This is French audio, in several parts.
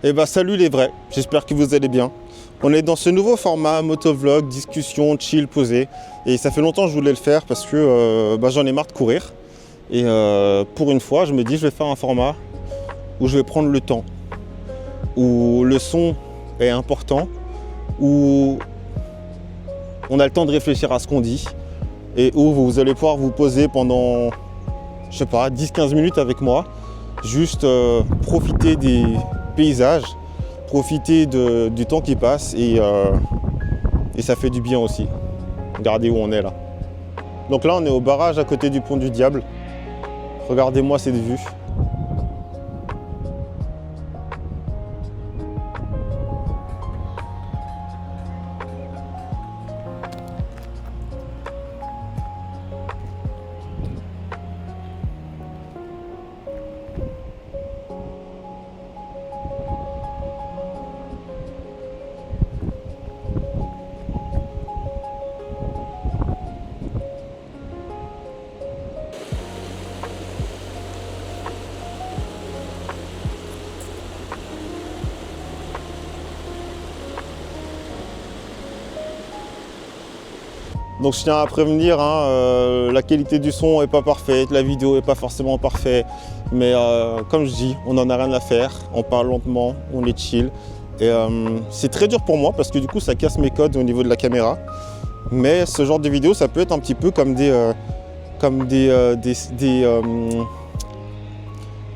Eh ben salut les vrais, j'espère que vous allez bien. On est dans ce nouveau format motovlog, discussion, chill, posé. Et ça fait longtemps que je voulais le faire parce que j'en ai marre de courir. Et pour une fois, je me dis je vais faire un format où je vais prendre le temps, où le son est important, où on a le temps de réfléchir à ce qu'on dit et où vous allez pouvoir vous poser pendant, je sais pas, 10-15 minutes avec moi, juste profiter des paysages, profiter du temps qui passe et ça fait du bien aussi. Regardez où on est là. Donc là on est au barrage à côté du pont du Diable. Regardez-moi cette vue. Donc je tiens à prévenir, la qualité du son n'est pas parfaite, la vidéo n'est pas forcément parfaite, mais comme je dis, on n'en a rien à faire, on parle lentement, on est chill. Et c'est très dur pour moi parce que du coup ça casse mes codes au niveau de la caméra. Mais ce genre de vidéo, ça peut être un petit peu comme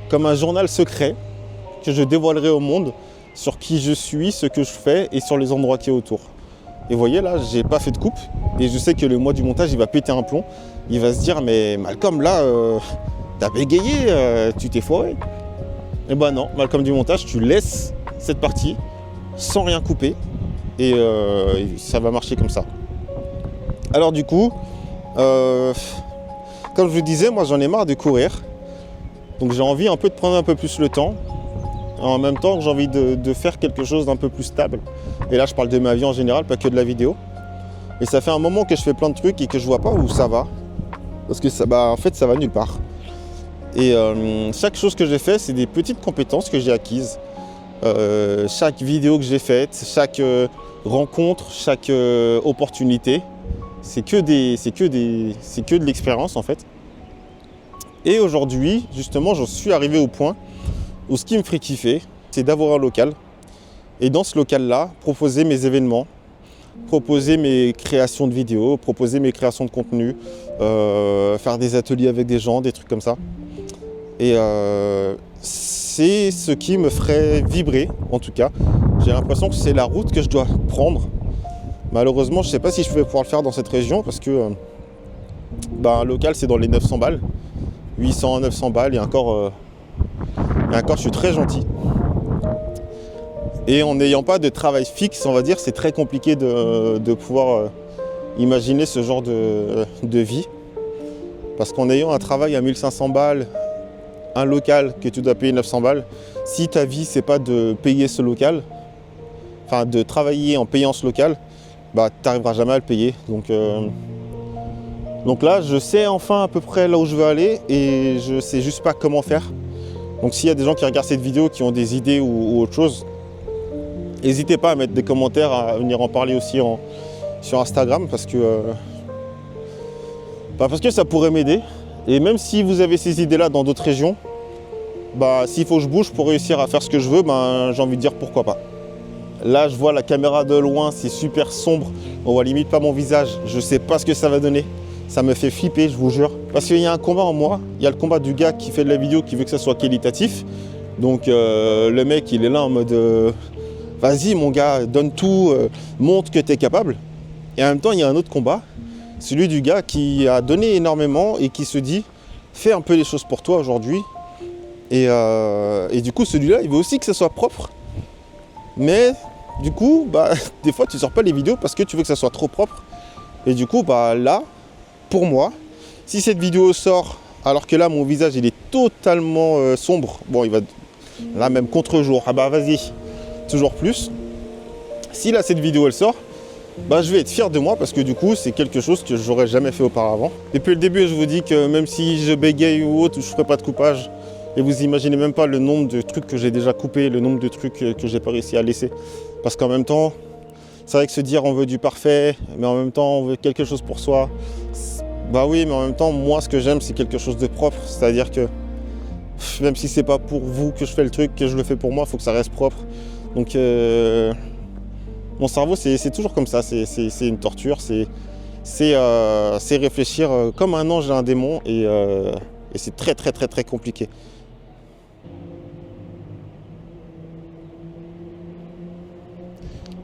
comme un journal secret que je dévoilerai au monde sur qui je suis, ce que je fais et sur les endroits qui est autour. Et vous voyez là, j'ai pas fait de coupe et je sais que le mois du montage il va péter un plomb. Il va se dire mais Malcolm là, t'as bégayé, tu t'es foiré. Et ben non, Malcolm du montage, tu laisses cette partie sans rien couper et ça va marcher comme ça. Alors du coup, comme je vous disais, moi j'en ai marre de courir. Donc j'ai envie un peu de prendre un peu plus le temps. En même temps, j'ai envie de faire quelque chose d'un peu plus stable. Et là, je parle de ma vie en général, pas que de la vidéo. Et ça fait un moment que je fais plein de trucs et que je vois pas où ça va. Parce que ça, en fait, ça va nulle part. Et chaque chose que j'ai fait, c'est des petites compétences que j'ai acquises. Chaque vidéo que j'ai faite, chaque rencontre, chaque opportunité, c'est que de l'expérience en fait. Et aujourd'hui, justement, j'en suis arrivé au point où ce qui me ferait kiffer, c'est d'avoir un local. Et dans ce local-là, proposer mes événements, proposer mes créations de vidéos, proposer mes créations de contenu, faire des ateliers avec des gens, des trucs comme ça. Et c'est ce qui me ferait vibrer, en tout cas. J'ai l'impression que c'est la route que je dois prendre. Malheureusement, je ne sais pas si je vais pouvoir le faire dans cette région parce que un local, c'est dans les 900 balles. 800, 900 balles, et encore, je suis très gentil. Et en n'ayant pas de travail fixe, on va dire, c'est très compliqué de pouvoir imaginer ce genre de vie. Parce qu'en ayant un travail à 1500 balles, un local que tu dois payer 900 balles, si ta vie, c'est pas de payer ce local, enfin de travailler en payant ce local, tu n'arriveras jamais à le payer. Donc là, je sais enfin à peu près là où je veux aller et je sais juste pas comment faire. Donc s'il y a des gens qui regardent cette vidéo, qui ont des idées ou autre chose, n'hésitez pas à mettre des commentaires, à venir en parler aussi sur Instagram parce que ça pourrait m'aider. Et même si vous avez ces idées-là dans d'autres régions, s'il faut que je bouge pour réussir à faire ce que je veux, j'ai envie de dire pourquoi pas. Là, je vois la caméra de loin, c'est super sombre, on voit limite pas mon visage, je sais pas ce que ça va donner. Ça me fait flipper, je vous jure. Parce qu'il y a un combat en moi, il y a le combat du gars qui fait de la vidéo, qui veut que ça soit qualitatif. Donc le mec, il est là en mode vas-y mon gars, donne tout, montre que tu es capable. Et en même temps, il y a un autre combat, celui du gars qui a donné énormément et qui se dit fais un peu les choses pour toi aujourd'hui. Et du coup, celui-là, il veut aussi que ça soit propre. Mais du coup, des fois, tu sors pas les vidéos parce que tu veux que ça soit trop propre. Et du coup, là, pour moi, si cette vidéo sort, alors que là, mon visage, il est totalement sombre. Bon, il va là, même contre-jour. Ah vas-y, toujours plus. Si là, cette vidéo, elle sort, je vais être fier de moi parce que du coup, c'est quelque chose que j'aurais jamais fait auparavant. Depuis le début, je vous dis que même si je bégaye ou autre, je ferai pas de coupage. Et vous imaginez même pas le nombre de trucs que j'ai déjà coupés, le nombre de trucs que j'ai pas réussi à laisser. Parce qu'en même temps, c'est vrai que se dire on veut du parfait, mais en même temps on veut quelque chose pour soi. Bah oui, mais en même temps, moi ce que j'aime c'est quelque chose de propre. C'est-à-dire que même si c'est pas pour vous que je fais le truc, que je le fais pour moi, il faut que ça reste propre. Donc mon cerveau c'est toujours comme ça, c'est une torture, c'est réfléchir comme un ange et un démon et c'est très très très très compliqué.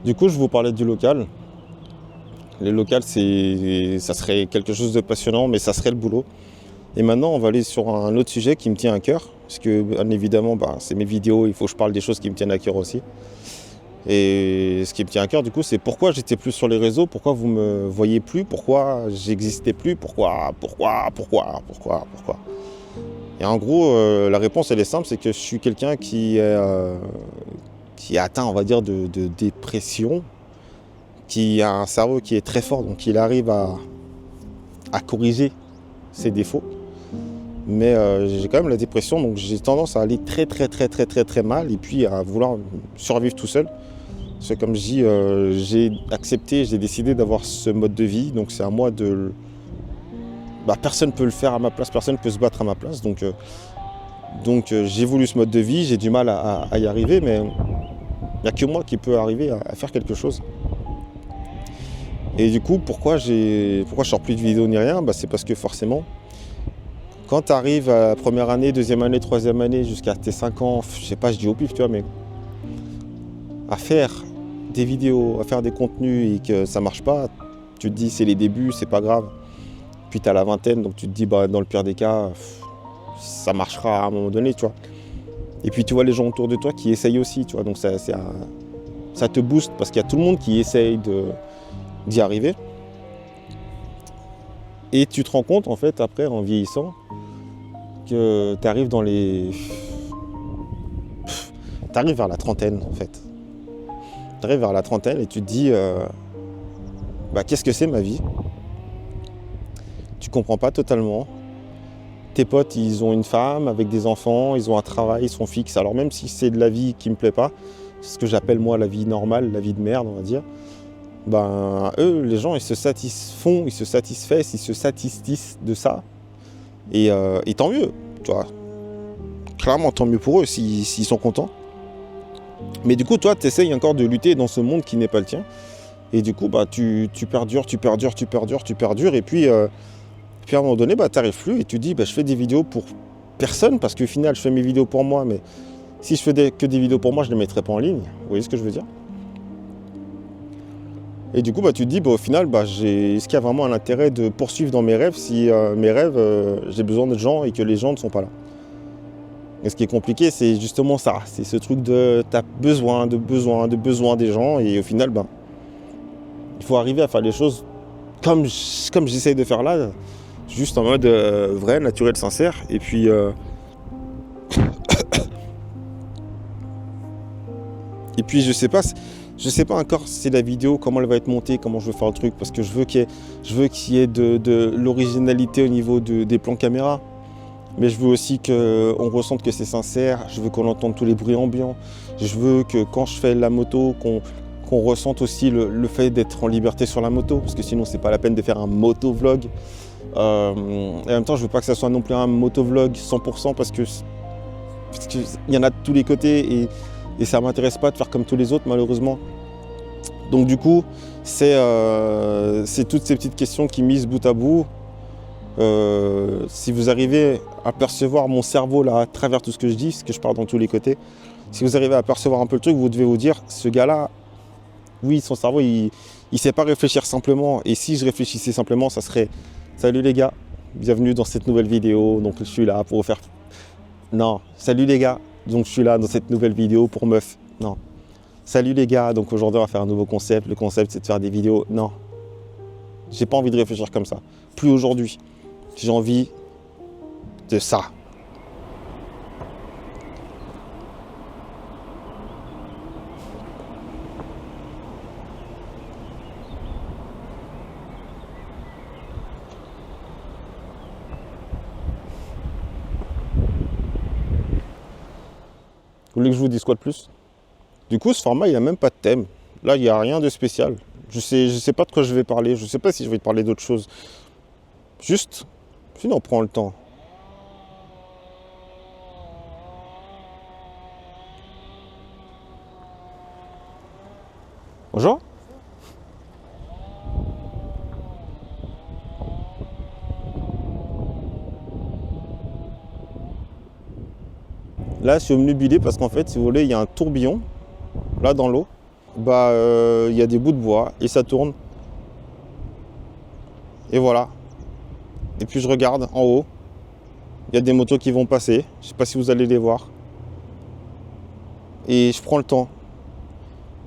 Du coup, je vous parlais du local. Le local, ça serait quelque chose de passionnant, mais ça serait le boulot. Et maintenant, on va aller sur un autre sujet qui me tient à cœur, parce que, bien évidemment, c'est mes vidéos, il faut que je parle des choses qui me tiennent à cœur aussi. Et ce qui me tient à cœur, du coup, c'est pourquoi j'étais plus sur les réseaux, pourquoi vous me voyez plus, pourquoi j'existais plus, pourquoi. Et en gros, la réponse, elle est simple, c'est que je suis quelqu'un qui est atteint, on va dire, de dépression, qui a un cerveau qui est très fort, donc il arrive à corriger ses défauts. Mais j'ai quand même la dépression, donc j'ai tendance à aller très très très très très très mal et puis à vouloir survivre tout seul. C'est comme je dis, j'ai accepté, j'ai décidé d'avoir ce mode de vie, donc c'est à moi de... personne ne peut le faire à ma place, personne ne peut se battre à ma place, donc j'ai voulu ce mode de vie, j'ai du mal à y arriver, mais il n'y a que moi qui peux arriver à faire quelque chose. Et du coup, pourquoi je sors plus de vidéos ni rien, c'est parce que forcément, quand tu arrives à la première année, deuxième année, troisième année, jusqu'à tes 5 ans, je sais pas, je dis au pif, tu vois, mais à faire des vidéos, à faire des contenus et que ça marche pas, tu te dis c'est les débuts, c'est pas grave. Puis tu as la vingtaine, donc tu te dis dans le pire des cas, ça marchera à un moment donné, tu vois. Et puis tu vois les gens autour de toi qui essayent aussi, tu vois, donc ça te booste parce qu'il y a tout le monde qui essaye d'y arriver. Et tu te rends compte en fait après en vieillissant que tu arrives t'arrives vers la trentaine en fait. Tu arrives vers la trentaine et tu te dis qu'est-ce que c'est ma vie? Tu comprends pas totalement. Tes potes, ils ont une femme avec des enfants, ils ont un travail, ils sont fixes. Alors même si c'est de la vie qui me plaît pas, c'est ce que j'appelle moi la vie normale, la vie de merde on va dire, eux, les gens, ils se satisfont, ils se satisfaisent, ils se satisfient de ça. Et tant mieux, tu vois. Clairement, tant mieux pour eux s'ils sont contents. Mais du coup, toi, tu essayes encore de lutter dans ce monde qui n'est pas le tien. Et du coup, tu perdures. Et puis à un moment donné, tu n'arrives plus et tu dis, je fais des vidéos pour personne. Parce qu'au final, je fais mes vidéos pour moi. Mais si je fais que des vidéos pour moi, je ne les mettrais pas en ligne. Vous voyez ce que je veux dire? Et du coup, tu te dis, au final, est-ce qu'il y a vraiment un intérêt de poursuivre dans mes rêves si mes rêves, j'ai besoin de gens et que les gens ne sont pas là? Et ce qui est compliqué, c'est justement ça. C'est ce truc de t'as besoin des gens et au final, il faut arriver à faire les choses comme j'essaye de faire là, juste en mode vrai, naturel, sincère. Et puis... et puis je sais pas encore si la vidéo, comment elle va être montée, comment je veux faire le truc, parce que je veux qu'il y ait de l'originalité au niveau des plans caméra. Mais je veux aussi qu'on ressente que c'est sincère, je veux qu'on entende tous les bruits ambiants. Je veux que quand je fais la moto, qu'on ressente aussi le fait d'être en liberté sur la moto, parce que sinon c'est pas la peine de faire un motovlog. Et en même temps, je veux pas que ça soit non plus un motovlog 100% parce que y en a de tous les côtés et ça m'intéresse pas de faire comme tous les autres malheureusement. Donc du coup, c'est toutes ces petites questions qui misent bout à bout. Si vous arrivez à percevoir mon cerveau là à travers tout ce que je dis, parce que je pars dans tous les côtés, si vous arrivez à percevoir un peu le truc, vous devez vous dire, ce gars-là, oui, son cerveau, il sait pas réfléchir simplement. Et si je réfléchissais simplement, ça serait, salut les gars, bienvenue dans cette nouvelle vidéo, donc je suis là pour vous faire... Non, salut les gars, donc je suis là dans cette nouvelle vidéo pour meuf. Non. Salut les gars, donc aujourd'hui on va faire un nouveau concept. Le concept c'est de faire des vidéos. Non. J'ai pas envie de réfléchir comme ça. Plus aujourd'hui. J'ai envie de ça. voulez que je vous dise quoi de plus? Du coup, ce format, il n'a même pas de thème. Là, il n'y a rien de spécial. Je sais pas de quoi je vais parler. Je sais pas si je vais te parler d'autre chose. Juste, sinon on prend le temps. Bonjour. Là, je suis obnubilé parce qu'en fait, si vous voulez, il y a un tourbillon, là, dans l'eau. Bah, il y a des bouts de bois et ça tourne. Et voilà. Et puis je regarde en haut. Il y a des motos qui vont passer. Je sais pas si vous allez les voir. Et je prends le temps.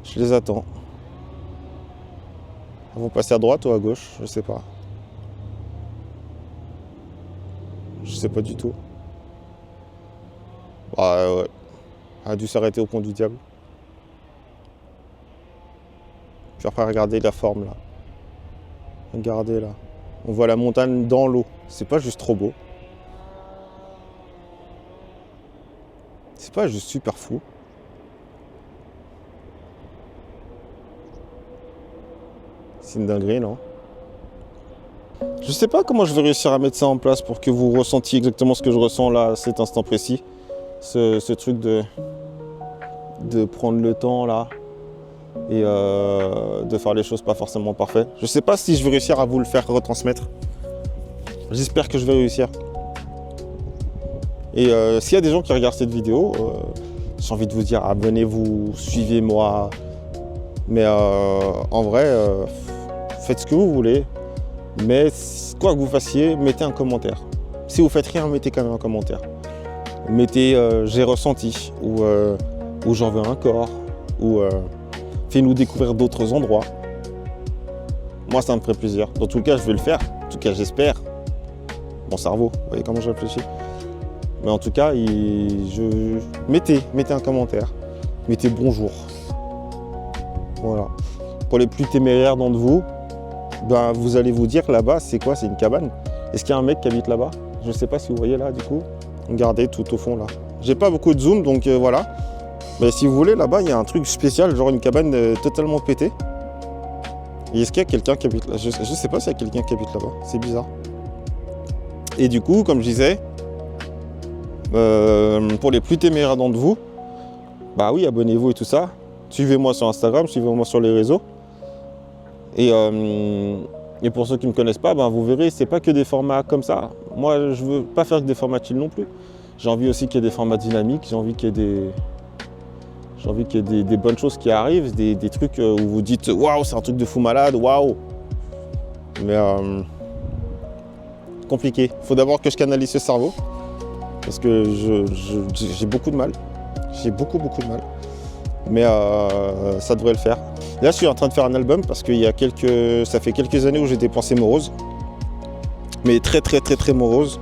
Je les attends. Elles vont passer à droite ou à gauche, je sais pas. Je sais pas du tout. Bah ouais. Elle a dû s'arrêter au pont du diable. Puis après, regardez la forme là. Regardez là. On voit la montagne dans l'eau. C'est pas juste trop beau. C'est pas juste super fou. C'est une dinguerie, non? Je sais pas comment je vais réussir à mettre ça en place pour que vous ressentiez exactement ce que je ressens là, à cet instant précis. Ce truc de prendre le temps là et de faire les choses pas forcément parfaites. Je sais pas si je vais réussir à vous le faire retransmettre. J'espère que je vais réussir. Et s'il y a des gens qui regardent cette vidéo, j'ai envie de vous dire abonnez-vous, suivez-moi. Mais en vrai, faites ce que vous voulez. Mais quoi que vous fassiez, mettez un commentaire. Si vous faites rien, mettez quand même un commentaire. Mettez j'ai ressenti ou j'en veux encore ou fais-nous découvrir d'autres endroits. Moi, ça me ferait plaisir. Dans tout cas, je vais le faire. En tout cas, j'espère. Mon cerveau, vous voyez comment je réfléchis. Mais en tout cas, mettez un commentaire. Mettez bonjour. Voilà. Pour les plus téméraires d'entre vous, ben, vous allez vous dire là-bas, c'est quoi? C'est une cabane. Est-ce qu'il y a un mec qui habite là-bas? Je ne sais pas si vous voyez là, du coup. Regardez tout au fond là. J'ai pas beaucoup de zoom, donc voilà. Mais si vous voulez, là-bas, il y a un truc spécial, genre une cabane totalement pétée. Et est-ce qu'il y a quelqu'un qui habite là? Je sais pas s'il y a quelqu'un qui habite là-bas. C'est bizarre. Et du coup, comme je disais, pour les plus téméraires d'entre vous, bah oui, abonnez-vous et tout ça. Suivez-moi sur Instagram, suivez-moi sur les réseaux. Et pour ceux qui ne me connaissent pas, ben, vous verrez, c'est pas que des formats comme ça. Moi, je veux pas faire que des formats chill non plus. J'ai envie aussi qu'il y ait des formats dynamiques, j'ai envie qu'il y ait des bonnes choses qui arrivent, des trucs où vous dites waouh, c'est un truc de fou malade, waouh. Mais compliqué. Il faut d'abord que je canalise ce cerveau parce que j'ai beaucoup de mal. J'ai beaucoup de mal. Mais ça devrait le faire. Là, je suis en train de faire un album parce que ça fait quelques années où j'ai dépensé morose. Mais très morose.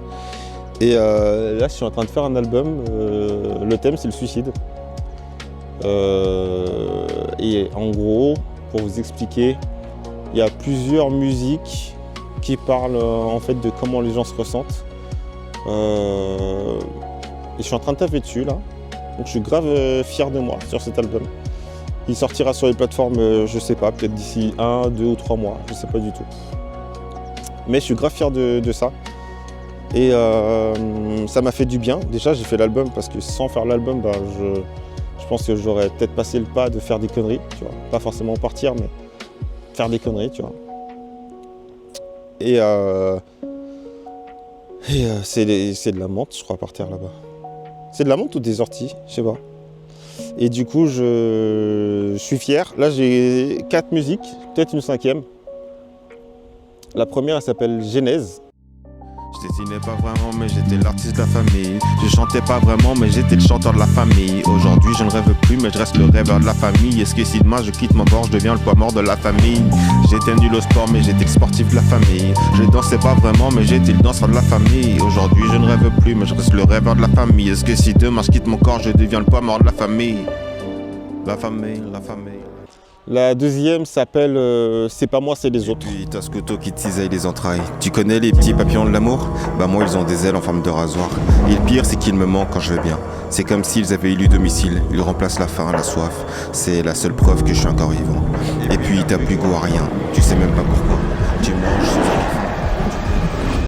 Et là, je suis en train de faire un album. Le thème, c'est le suicide. Et en gros, pour vous expliquer, il y a plusieurs musiques qui parlent en fait de comment les gens se ressentent. Et je suis en train de taper dessus là. Donc je suis grave fier de moi sur cet album. Il sortira sur les plateformes, je sais pas, peut-être d'ici 1, 2 ou 3 mois, je sais pas du tout. Mais je suis grave fier de ça. Et ça m'a fait du bien. Déjà, j'ai fait l'album parce que sans faire l'album, bah, je pense que j'aurais peut-être passé le pas de faire des conneries, tu vois. Pas forcément partir, mais faire des conneries, tu vois. Et c'est de la menthe, je crois, par terre là-bas. C'est de la menthe ou des orties, je sais pas. Et du coup, je suis fier. Là, j'ai 4 musiques, peut-être une 5e. La première, elle s'appelle Genèse. Je dessinais pas vraiment mais j'étais l'artiste de la famille. Je chantais pas vraiment mais j'étais le chanteur de la famille. Aujourd'hui je ne rêve plus mais je reste le rêveur de la famille. Est-ce que si demain je quitte mon bord je deviens le poids mort de la famille? J'étais nul au sport mais j'étais le sportif de la famille. Je dansais pas vraiment mais j'étais le danseur de la famille. Aujourd'hui je ne rêve plus mais je reste le rêveur de la famille. Est-ce que si demain je quitte mon corps je deviens le poids mort de la famille? La famille. La deuxième s'appelle C'est pas moi, c'est les autres. Puis t'as ce couteau qui te cisaille les entrailles. Tu connais les petits papillons de l'amour? Bah moi ils ont des ailes en forme de rasoir. Et le pire c'est qu'ils me manquent quand je vais bien. C'est comme s'ils avaient élu domicile. Ils remplacent la faim, la soif. C'est la seule preuve que je suis encore vivant. Et puis t'as plus goût à rien. Tu sais même pas pourquoi. Tu manges sans faim.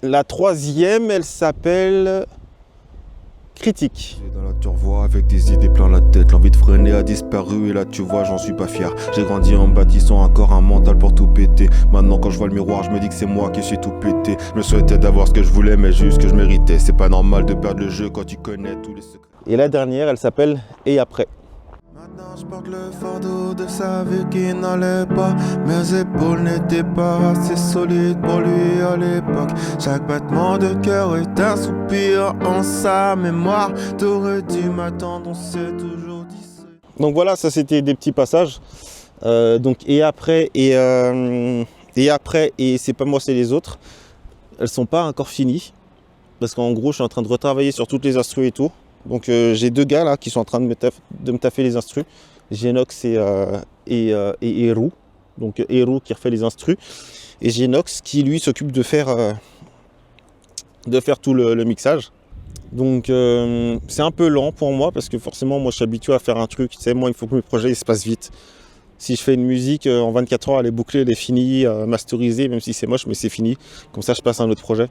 La troisième, elle s'appelle Critique. Dans la turvoie avec des idées plein la tête. L'envie de freiner a disparu et là tu vois j'en suis pas fier. J'ai grandi en bâtissant encore un mental pour tout péter. Maintenant quand je vois le miroir je me dis que c'est moi qui suis tout pété. Je me souhaitais d'avoir ce que je voulais mais juste ce que je méritais. C'est pas normal de perdre le jeu quand tu connais tous les secrets. Et la dernière, elle s'appelle Et après. Maintenant je porte le fardeau de sa vie qui n'allait pas. Mes épaules n'étaient pas assez solides pour lui à l'époque. Chaque battement de cœur est un soupir en sa mémoire. T'aurais dû m'attendre, on s'est toujours dit. Donc voilà, ça c'était des petits passages. Donc et après et c'est pas moi, c'est les autres. Elles sont pas encore finies parce qu'en gros, je suis en train de retravailler sur toutes les instrus et tout. Donc j'ai deux gars là qui sont en train de me taffer les instrus. Genox et Eru. Donc Eru qui refait les instrus. Et Genox qui lui s'occupe de faire tout le mixage. Donc c'est un peu lent pour moi parce que forcément moi je suis habitué à faire un truc. Tu sais, moi il faut que mes projets ils se passent vite. Si je fais une musique en 24 heures, elle est bouclée, elle est finie, masterisée, même si c'est moche, mais c'est fini. Comme ça je passe à un autre projet.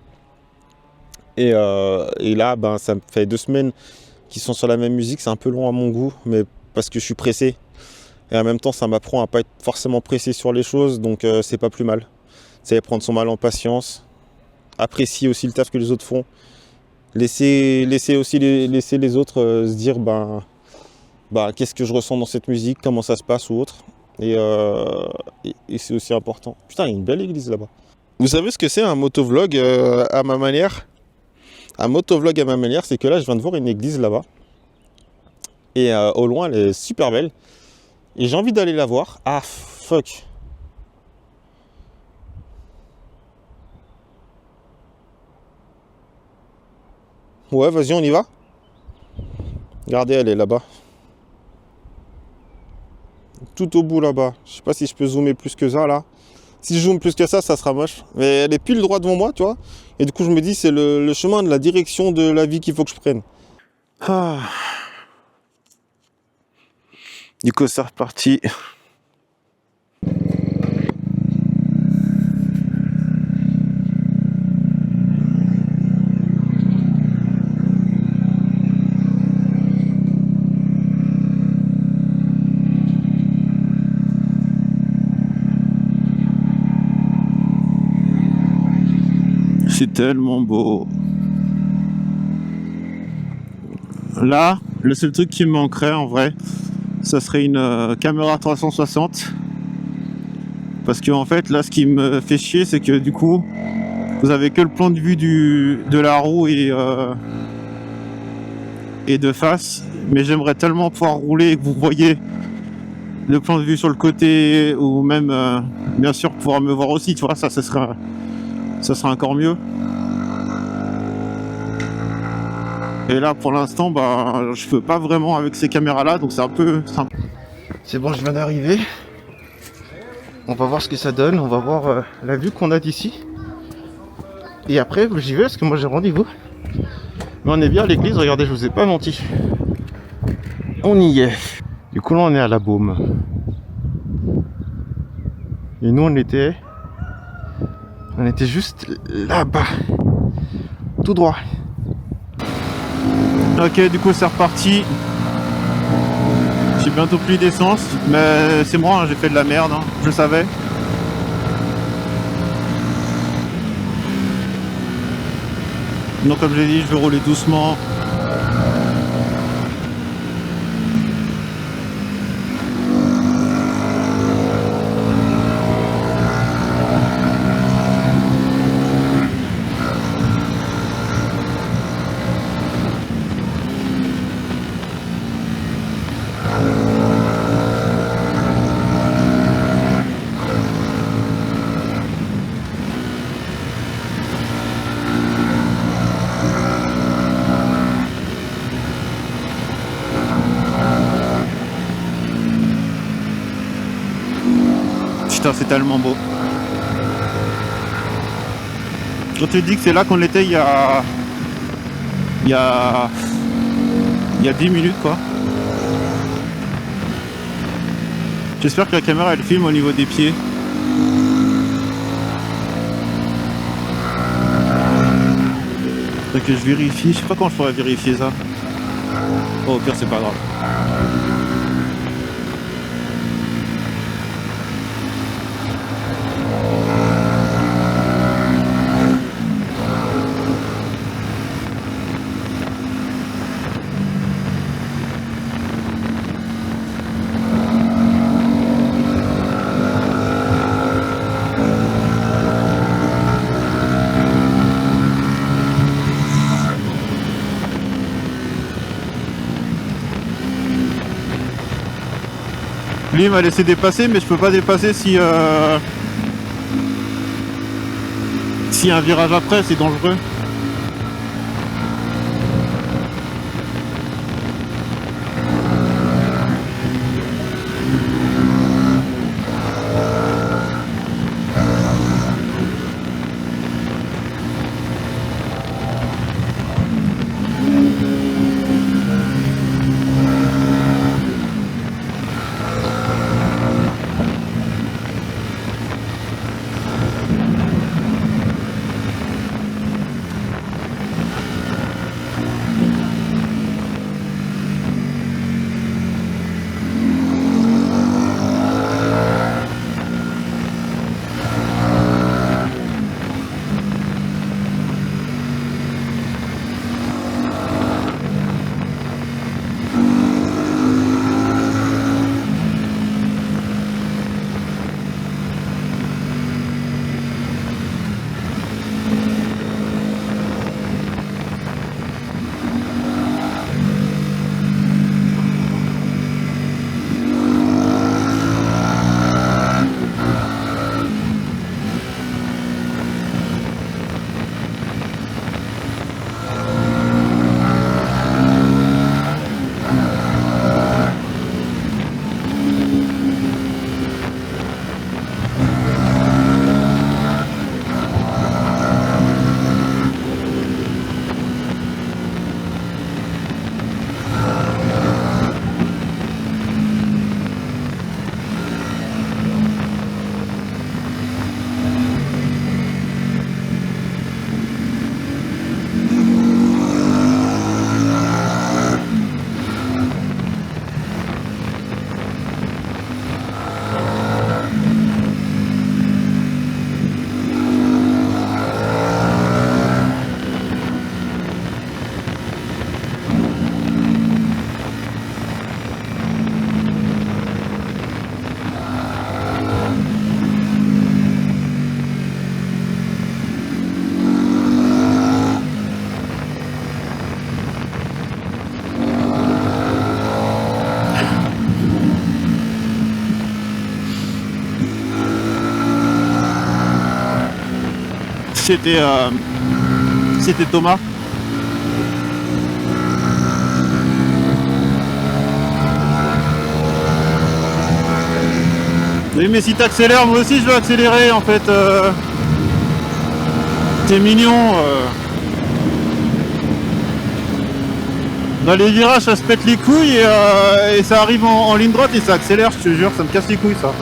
Et là, ben, ça me fait 2 semaines qu'ils sont sur la même musique. C'est un peu long à mon goût, mais parce que je suis pressé. Et en même temps, ça m'apprend à pas être forcément pressé sur les choses, donc c'est pas plus mal. C'est prendre son mal en patience, apprécier aussi le taf que les autres font, laisser les autres se dire qu'est-ce que je ressens dans cette musique, comment ça se passe ou autre. Et c'est aussi important. Putain, il y a une belle église là-bas. Vous savez ce que c'est un motovlog à ma manière? Un motovlog à ma manière, c'est que là, je viens de voir une église là-bas. Et au loin, elle est super belle. Et j'ai envie d'aller la voir. Ah, fuck. Ouais, vas-y, on y va. Regardez, elle est là-bas. Tout au bout là-bas. Je sais pas si je peux zoomer plus que ça, là. Si je zoome plus que ça sera moche. Mais elle est pile droit devant moi, tu vois. Et du coup, je me dis, c'est le chemin de la direction de la vie qu'il faut que je prenne. Ah. Du coup, c'est reparti. C'est tellement beau. Là, le seul truc qui me manquerait en vrai, ça serait une caméra 360. Parce que en fait, là, ce qui me fait chier, c'est que du coup, vous avez que le plan de vue de la roue et de face. Mais j'aimerais tellement pouvoir rouler et que vous voyez le plan de vue sur le côté, ou même, bien sûr, pouvoir me voir aussi. Tu vois, ça serait encore mieux. Et là, pour l'instant, je peux pas vraiment avec ces caméras-là, donc c'est un peu simple. C'est bon, je viens d'arriver. On va voir ce que ça donne. On va voir la vue qu'on a d'ici. Et après, j'y vais parce que moi j'ai rendez-vous. Mais on est bien à l'église. Regardez, je vous ai pas menti. On y est. Du coup, là, on est à la Baume. Et nous, on était juste là-bas. Tout droit. Ok, du coup c'est reparti. J'ai bientôt plus d'essence, mais c'est moi, j'ai fait de la merde, je le savais. Donc comme je l'ai dit, je vais rouler doucement. Putain, c'est tellement beau. Je te dis que c'est là qu'on était il y a 10 minutes quoi. J'espère que la caméra elle filme au niveau des pieds. Faudrait que je vérifie, je sais pas quand je pourrais vérifier ça. Oh, au pire c'est pas grave. Lui il m'a laissé dépasser mais je peux pas dépasser si y a un virage après, c'est dangereux. C'était Thomas. Oui, mais si t'accélères, moi aussi je veux accélérer en fait. T'es mignon. Dans les virages ça se pète les couilles et ça arrive en ligne droite et ça accélère, je te jure, ça me casse les couilles ça.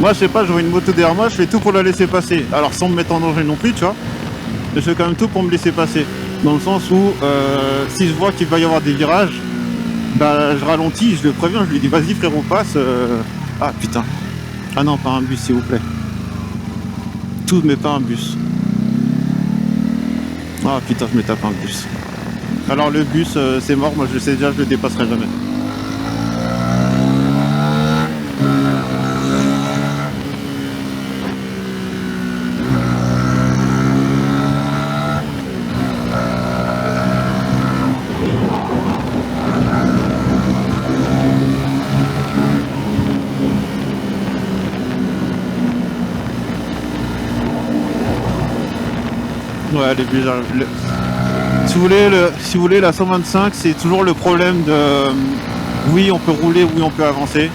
Moi je sais pas, je vois une moto derrière moi, je fais tout pour la laisser passer. Alors sans me mettre en danger non plus, tu vois. Je fais quand même tout pour me laisser passer. Dans le sens où si je vois qu'il va y avoir des virages, bah je ralentis, je le préviens, je lui dis vas-y frérot passe. Ah putain. Ah non, pas un bus s'il vous plaît. Tout mais pas un bus. Ah putain, je me tape un bus. Alors le bus c'est mort, moi je sais déjà, je le dépasserai jamais. Ouais, les virages. Si vous voulez, la 125, c'est toujours le problème de... oui, on peut rouler, oui, on peut avancer.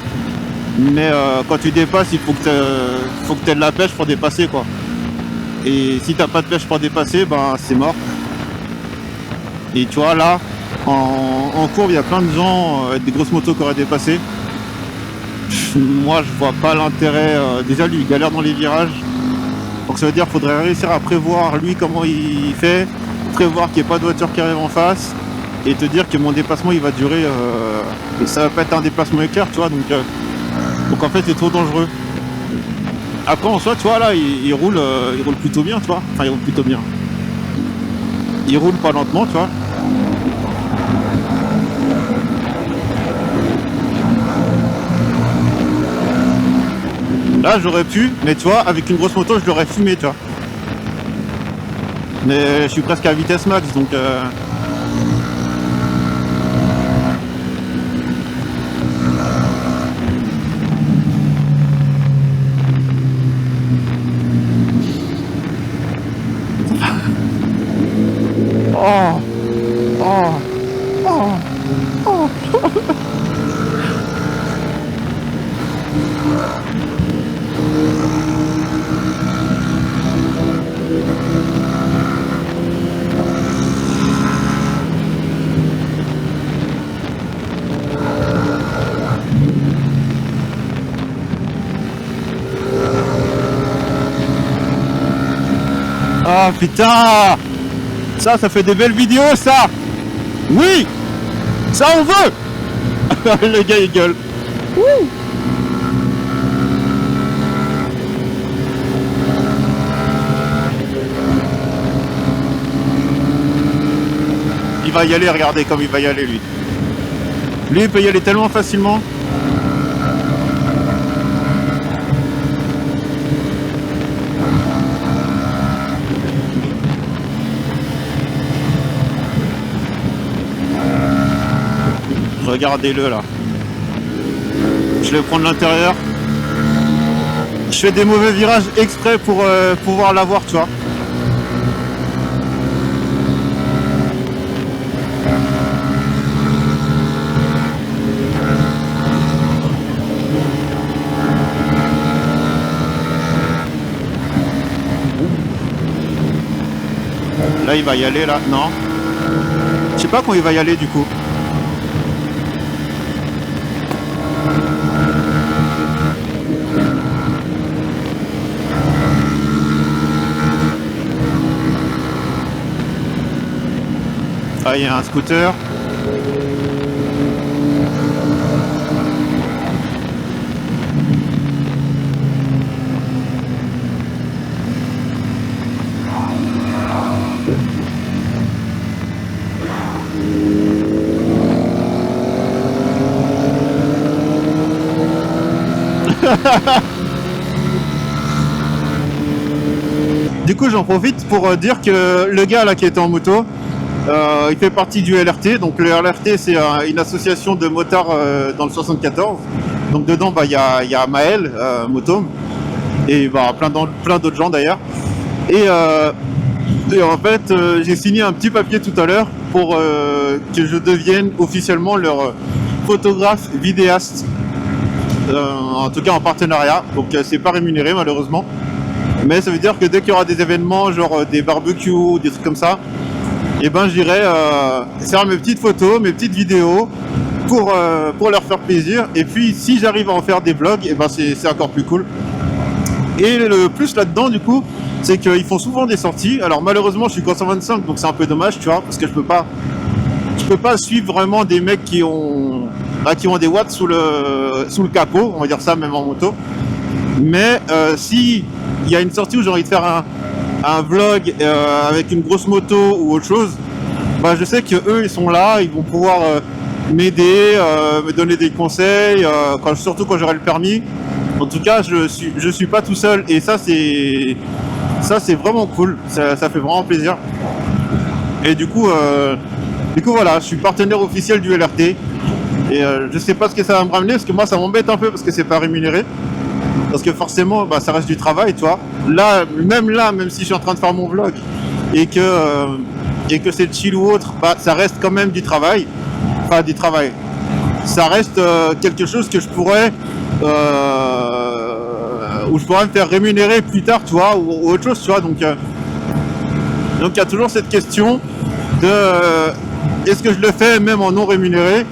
Mais quand tu dépasses, il faut que tu aies de la pêche pour dépasser, quoi. Et si t'as pas de pêche pour dépasser, ben c'est mort. Et tu vois, là, en courbe, il y a plein de gens avec des grosses motos qui auraient dépassé. Moi, je vois pas l'intérêt. Déjà, lui, il galère dans les virages. Donc ça veut dire qu'il faudrait réussir à prévoir, lui, comment il fait, prévoir qu'il n'y ait pas de voiture qui arrive en face, et te dire que mon dépassement, il va durer... et ça va pas être un déplacement éclair, tu vois, donc en fait, c'est trop dangereux. Après, en soi, tu vois, là, il roule plutôt bien, tu vois. Enfin, il roule plutôt bien. Il roule pas lentement, tu vois. Là, j'aurais pu, mais tu vois, avec une grosse moto, je l'aurais fumé, tu vois. Mais je suis presque à vitesse max, donc... Oh, oh, oh, oh. Ah putain! Ça fait des belles vidéos, ça! Oui! Ça, on veut! Le gars, il gueule. Wouh! Il va y aller, regardez comme il va y aller, lui. Lui, il peut y aller tellement facilement. Regardez-le là. Je vais prendre l'intérieur. Je fais des mauvais virages exprès pour pouvoir l'avoir, tu vois. Là, il va y aller, là. Non. Je sais pas quand il va y aller, du coup. Ah, il y a un scooter. Du coup, j'en profite pour dire que le gars là qui était en moto, il fait partie du LRT. Donc le LRT, c'est une association de motards dans le 74. Donc dedans, il y a Maël, Motom, et plein d'autres gens d'ailleurs. Et en fait, j'ai signé un petit papier tout à l'heure pour que je devienne officiellement leur photographe vidéaste. En tout cas en partenariat. Donc c'est pas rémunéré malheureusement. Mais ça veut dire que dès qu'il y aura des événements, genre des barbecues, des trucs comme ça, et ben j'irai faire mes petites photos, mes petites vidéos pour leur faire plaisir. Et puis si j'arrive à en faire des vlogs, et ben c'est encore plus cool. Et le plus là-dedans du coup, c'est qu'ils font souvent des sorties. Alors malheureusement je suis qu'en 125, donc c'est un peu dommage, tu vois, parce que je peux pas suivre vraiment des mecs qui ont des watts sous le capot, on va dire ça, même en moto. Mais si il y a une sortie où j'ai envie de faire un vlog avec une grosse moto ou autre chose, bah je sais que eux ils sont là, ils vont pouvoir m'aider, me donner des conseils, surtout quand j'aurai le permis. En tout cas, je suis pas tout seul, et ça c'est vraiment cool, ça fait vraiment plaisir. Et du coup voilà, je suis partenaire officiel du LRT, et je sais pas ce que ça va me ramener, parce que moi ça m'embête un peu parce que c'est pas rémunéré. Parce que forcément, ça reste du travail, tu vois. Là, même si je suis en train de faire mon vlog, et que c'est chill ou autre, bah ça reste quand même du travail. Enfin du travail. Ça reste quelque chose que je pourrais où je pourrais me faire rémunérer plus tard, tu vois, ou autre chose, tu vois. Donc il y a toujours cette question de est-ce que je le fais même en non rémunéré,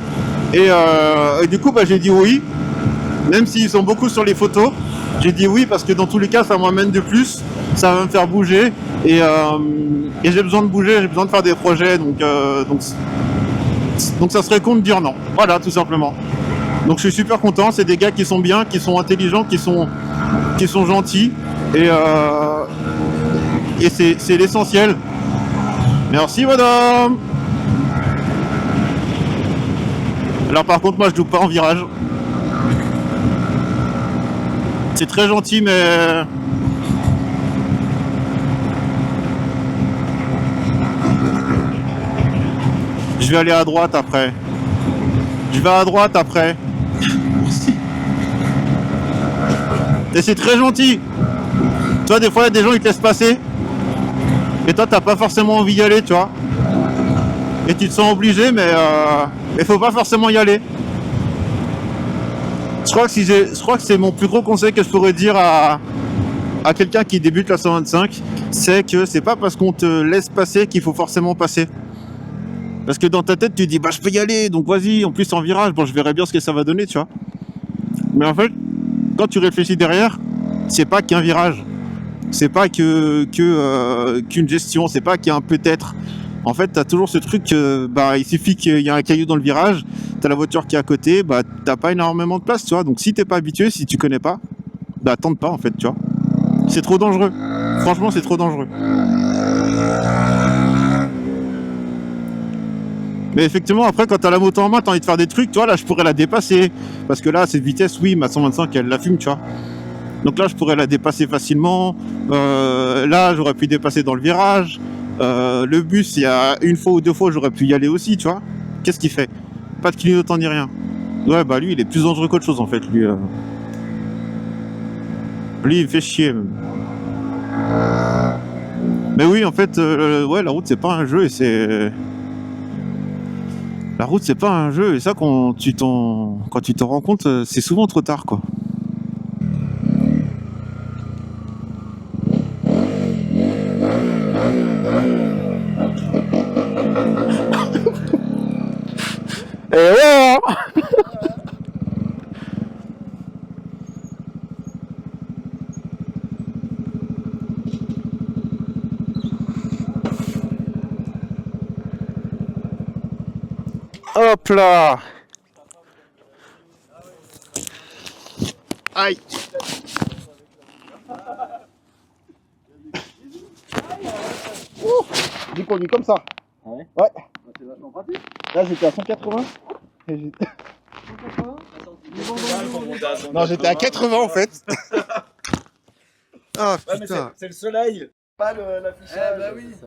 et du coup bah, j'ai dit oui, même s'ils sont beaucoup sur les photos, j'ai dit oui parce que dans tous les cas ça m'amène de plus, ça va me faire bouger, et j'ai besoin de bouger, j'ai besoin de faire des projets, donc ça serait con de dire non, voilà, tout simplement. Donc je suis super content, c'est des gars qui sont bien, qui sont intelligents, qui sont gentils, et c'est l'essentiel. Merci madame. Alors par contre moi je loupe pas en virage. C'est très gentil mais... Je vais aller à droite après. Je vais à droite après. Merci. Et c'est très gentil. Tu vois, des fois, il y a des gens qui te laissent passer. Et toi, t'as pas forcément envie d'y aller, tu vois. Et tu te sens obligé, mais il faut pas forcément y aller. Je crois que c'est mon plus gros conseil que je pourrais dire à quelqu'un qui débute la 125. C'est que c'est pas parce qu'on te laisse passer qu'il faut forcément passer. Parce que dans ta tête, tu dis, bah je peux y aller, donc vas-y, en plus en virage, bon je verrai bien ce que ça va donner, tu vois. Mais en fait, quand tu réfléchis derrière, c'est pas qu'un virage. C'est pas qu'une gestion, c'est pas qu'il y a un peut-être. En fait, t'as toujours ce truc, bah il suffit qu'il y ait un caillou dans le virage, t'as la voiture qui est à côté, bah t'as pas énormément de place, tu vois. Donc si t'es pas habitué, si tu connais pas, bah tente pas en fait, tu vois. C'est trop dangereux. Franchement, c'est trop dangereux. Mais effectivement, après, quand t'as la moto en main, t'as envie de faire des trucs, tu vois, là, je pourrais la dépasser. Parce que là, cette vitesse, oui, ma 125, elle la fume, tu vois. Donc là, je pourrais la dépasser facilement. Là, j'aurais pu dépasser dans le virage. Le bus, il y a une fois ou deux fois, j'aurais pu y aller aussi, tu vois. Qu'est-ce qu'il fait? Pas de clignotant ni rien. Ouais, bah lui, il est plus dangereux qu'autre chose, en fait, lui. Lui, il me fait chier, même. Mais oui, en fait, ouais, la route, c'est pas un jeu, et c'est... La route, c'est pas un jeu, et ça, quand tu t'en rends compte, c'est souvent trop tard, quoi. Et ouais. Hop là. Aïe. J'ai conduit comme ça. Ah ouais? Ouais. C'est vachement pratique. Là j'étais à 180. Et j'étais... 180. Non, j'étais à 80 en fait. Ah Ouais, mais putain. c'est le soleil, pas l'affichage. Eh bah oui.